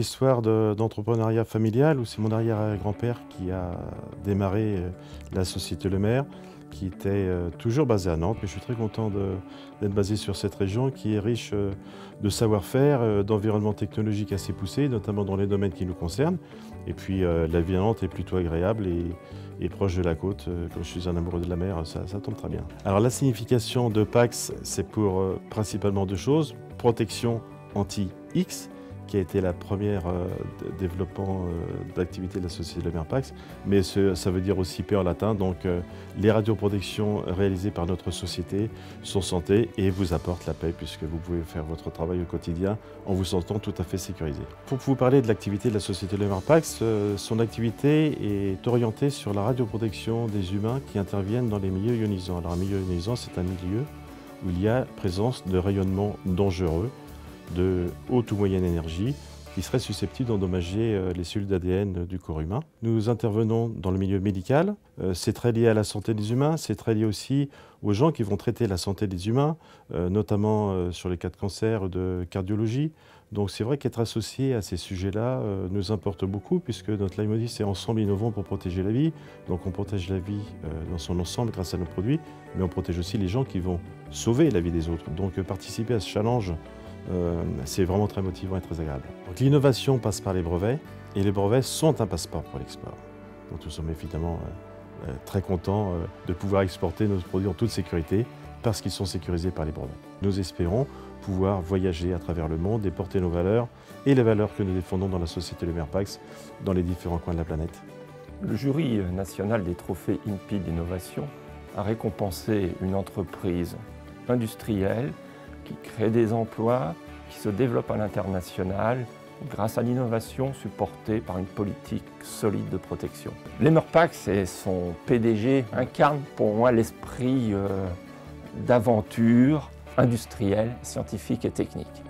histoire d'entrepreneuriat familial où c'est mon arrière-grand-père qui a démarré la société Le Maire, qui était toujours basée à Nantes. Mais je suis très content d'être basé sur cette région qui est riche de savoir-faire, d'environnement technologique assez poussé, notamment dans les domaines qui nous concernent. Et puis la vie à Nantes est plutôt agréable et proche de la côte. Comme je suis un amoureux de la mer, ça tombe très bien. Alors la signification de Pax, c'est pour principalement deux choses. Protection anti-X, qui a été la première développement d'activité de la société Le Maire Pax, mais ça veut dire aussi paix en latin, donc les radioprotections réalisées par notre société sont santé et vous apportent la paix puisque vous pouvez faire votre travail au quotidien en vous sentant tout à fait sécurisé. Pour vous parler de l'activité de la société Le Maire Pax, son activité est orientée sur la radioprotection des humains qui interviennent dans les milieux ionisants. Alors un milieu ionisant, c'est un milieu où il y a présence de rayonnements dangereux de haute ou moyenne énergie qui seraient susceptibles d'endommager les cellules d'ADN du corps humain. Nous intervenons dans le milieu médical, c'est très lié à la santé des humains, c'est très lié aussi aux gens qui vont traiter la santé des humains, notamment sur les cas de cancer, de cardiologie. Donc c'est vrai qu'être associé à ces sujets-là nous importe beaucoup puisque notre leitmotiv c'est ensemble innovons pour protéger la vie. Donc on protège la vie dans son ensemble grâce à nos produits, mais on protège aussi les gens qui vont sauver la vie des autres. Donc participer à ce challenge, c'est vraiment très motivant et très agréable. L'innovation passe par les brevets et les brevets sont un passeport pour l'export. Donc nous sommes évidemment très contents de pouvoir exporter nos produits en toute sécurité parce qu'ils sont sécurisés par les brevets. Nous espérons pouvoir voyager à travers le monde et porter nos valeurs et les valeurs que nous défendons dans la société Le Maire Pax dans les différents coins de la planète. Le jury national des trophées INPI d'innovation a récompensé une entreprise industrielle qui crée des emplois, qui se développe à l'international grâce à l'innovation supportée par une politique solide de protection. Le Maire Pax et son PDG incarnent pour moi l'esprit d'aventure industrielle, scientifique et technique.